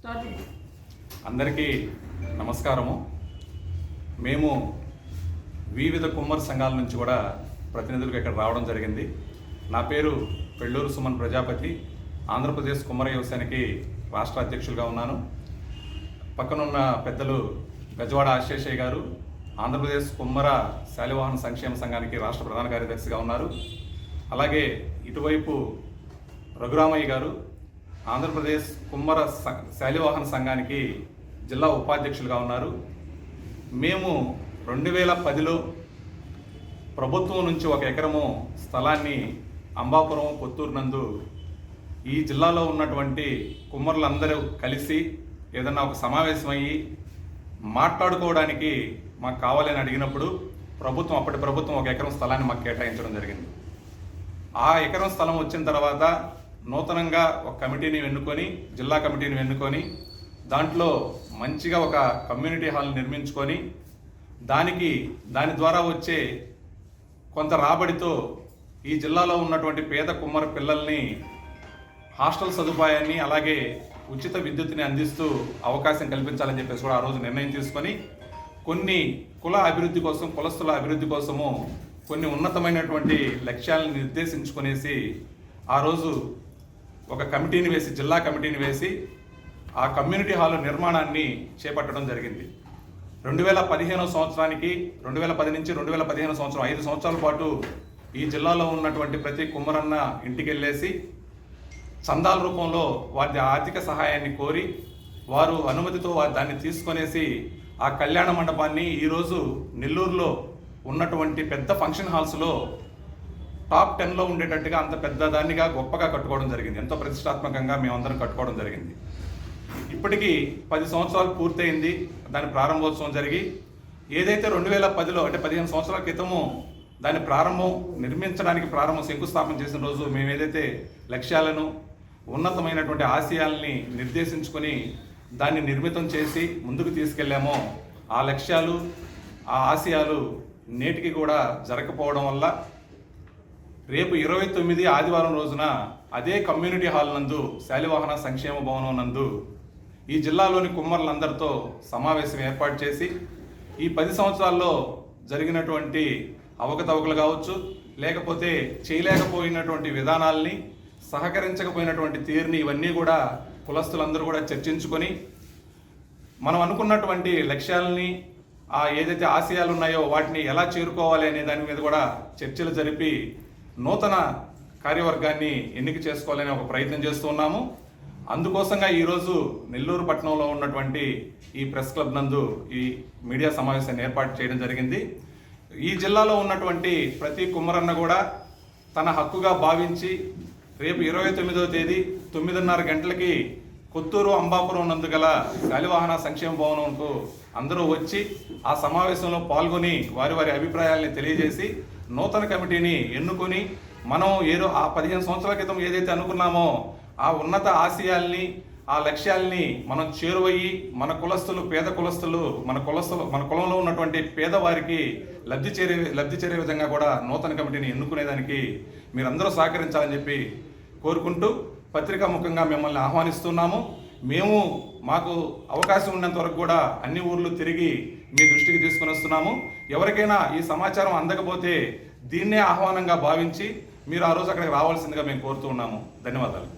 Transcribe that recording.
అందరికీ నమస్కారము. మేము వివిధ కుమ్మర సంఘాల నుంచి కూడా ప్రతినిధులుగా ఇక్కడ రావడం జరిగింది. నా పేరు పెళ్ళూరు సుమన్ ప్రజాపతి. ఆంధ్రప్రదేశ్ కుమ్మర వ్యవసాయానికి రాష్ట్ర అధ్యక్షులుగా ఉన్నాను. పక్కనున్న పెద్దలు గజవాడ ఆశేషయ్య గారు ఆంధ్రప్రదేశ్ కుమ్మర శాలివాహన సంక్షేమ సంఘానికి రాష్ట్ర ప్రధాన కార్యదర్శిగా ఉన్నారు. అలాగే ఇటువైపు రఘురామయ్య గారు ఆంధ్రప్రదేశ్ కుమ్మర శాలివాహన సంఘానికి జిల్లా ఉపాధ్యక్షులుగా ఉన్నారు. మేము 2010లో ప్రభుత్వం నుంచి 1 ఎకరము స్థలాన్ని అంబాపురం కొత్తూరు నందు ఈ జిల్లాలో ఉన్నటువంటి కుమ్మరులందరూ కలిసి ఏదన్నా ఒక సమావేశం అయ్యి మాట్లాడుకోవడానికి మాకు కావాలని అడిగినప్పుడు అప్పటి ప్రభుత్వం 1 ఎకరం స్థలాన్ని మాకు కేటాయించడం జరిగింది. ఆ ఎకరం స్థలం వచ్చిన తర్వాత నూతనంగా ఒక కమిటీని ఎన్నుకొని, జిల్లా కమిటీని ఎన్నుకొని దాంట్లో మంచిగా ఒక కమ్యూనిటీ హాల్ నిర్మించుకొని దాని ద్వారా వచ్చే కొంత రాబడితో ఈ జిల్లాలో ఉన్నటువంటి పేద కుమ్మర పిల్లల్ని హాస్టల్ సదుపాయాన్ని అలాగే ఉచిత విద్యుత్ని అందిస్తూ అవకాశం కల్పించాలని చెప్పేసి కూడా ఆ రోజు నిర్ణయం తీసుకొని కొన్ని కుల అభివృద్ధి కోసం, కులస్తుల అభివృద్ధి కోసము కొన్ని ఉన్నతమైనటువంటి లక్ష్యాలను నిర్దేశించుకునేసి ఆ రోజు ఒక కమిటీని వేసి, జిల్లా కమిటీని వేసి ఆ కమ్యూనిటీ హాల్ నిర్మాణాన్ని చేపట్టడం జరిగింది. 2015 సంవత్సరానికి 2010 నుంచి 2015 సంవత్సరం 5 సంవత్సరాల పాటు ఈ జిల్లాలో ఉన్నటువంటి ప్రతి కుమ్మరన్న ఇంటికి వెళ్ళేసి చందాల రూపంలో వారి ఆర్థిక సహాయాన్ని కోరి వారు అనుమతితో దాన్ని తీసుకొనేసి ఆ కళ్యాణ మండపాన్ని ఈరోజు నెల్లూరులో ఉన్నటువంటి పెద్ద ఫంక్షన్ హాల్స్లో టాప్ 10లో ఉండేటట్టుగా అంత పెద్ద దాన్నిగా గొప్పగా కట్టుకోవడం జరిగింది. ఎంతో ప్రతిష్టాత్మకంగా మేమందరం కట్టుకోవడం జరిగింది. ఇప్పటికీ 10 సంవత్సరాలు పూర్తయింది దాని ప్రారంభోత్సవం జరిగి. ఏదైతే 2010లో అంటే 15 సంవత్సరాల క్రితము దాని నిర్మించడానికి శంకుస్థాపన చేసిన రోజు మేము ఏదైతే లక్ష్యాలను, ఉన్నతమైనటువంటి ఆశయాల్ని నిర్దేశించుకొని దాన్ని నిర్మితం చేసి ముందుకు తీసుకెళ్ళామో ఆ లక్ష్యాలు, ఆ ఆశయాలు నేటికి కూడా జరగకపోవడం వల్ల రేపు 29 ఆదివారం రోజున అదే కమ్యూనిటీ హాల్ నందు శాలివాహన సంక్షేమ భవనం నందు ఈ జిల్లాలోని కుమ్మరులందరితో సమావేశం ఏర్పాటు చేసి ఈ 10 సంవత్సరాల్లో జరిగినటువంటి అవకతవకలు కావచ్చు, లేకపోతే చేయలేకపోయినటువంటి విధానాల్ని, సహకరించకపోయినటువంటి తీరుని, ఇవన్నీ కూడా కులస్తులందరూ కూడా చర్చించుకొని మనం అనుకున్నటువంటి లక్ష్యాలని, ఏదైతే ఆశయాలు ఉన్నాయో వాటిని ఎలా చేరుకోవాలి అనే దాని మీద కూడా చర్చలు జరిపి నూతన కార్యవర్గాన్ని ఎన్నిక చేసుకోవాలని ఒక ప్రయత్నం చేస్తూ ఉన్నాము. అందుకోసంగా ఈరోజు నెల్లూరు పట్టణంలో ఉన్నటువంటి ఈ ప్రెస్ క్లబ్ నందు ఈ మీడియా సమావేశాన్ని ఏర్పాటు చేయడం జరిగింది. ఈ జిల్లాలో ఉన్నటువంటి ప్రతి కుమ్మరన్న కూడా తన హక్కుగా భావించి రేపు 29వ తేదీ 9:30 గంటలకి కొత్తూరు అంబాపురం నందు గల శాలివాహన సంక్షేమ భవనంకు అందరూ వచ్చి ఆ సమావేశంలో పాల్గొని వారి అభిప్రాయాల్ని తెలియజేసి నూతన కమిటీని ఎన్నుకొని మనం ఆ 15 సంవత్సరాల క్రితం ఏదైతే అనుకున్నామో ఆ ఉన్నత ఆశయాల్ని, ఆ లక్ష్యాల్ని మనం చేరువయ్యి మన కులస్తులు, పేద కులస్తులు, మన కులంలో ఉన్నటువంటి పేదవారికి లబ్ధి చేరే విధంగా కూడా నూతన కమిటీని ఎన్నుకునేదానికి మీరందరూ సహకరించాలని చెప్పి కోరుకుంటూ పత్రికా ముఖంగా మిమ్మల్ని ఆహ్వానిస్తున్నాము. మాకు అవకాశం ఉన్నంత వరకు కూడా అన్ని ఊర్లు తిరిగి మీ దృష్టికి తీసుకుని వస్తున్నాము. ఎవరికైనా ఈ సమాచారం అందకపోతే దీన్నే ఆహ్వానంగా భావించి మీరు ఆ రోజు అక్కడికి రావాల్సిందిగా మేము కోరుతూ ఉన్నాము. ధన్యవాదాలు.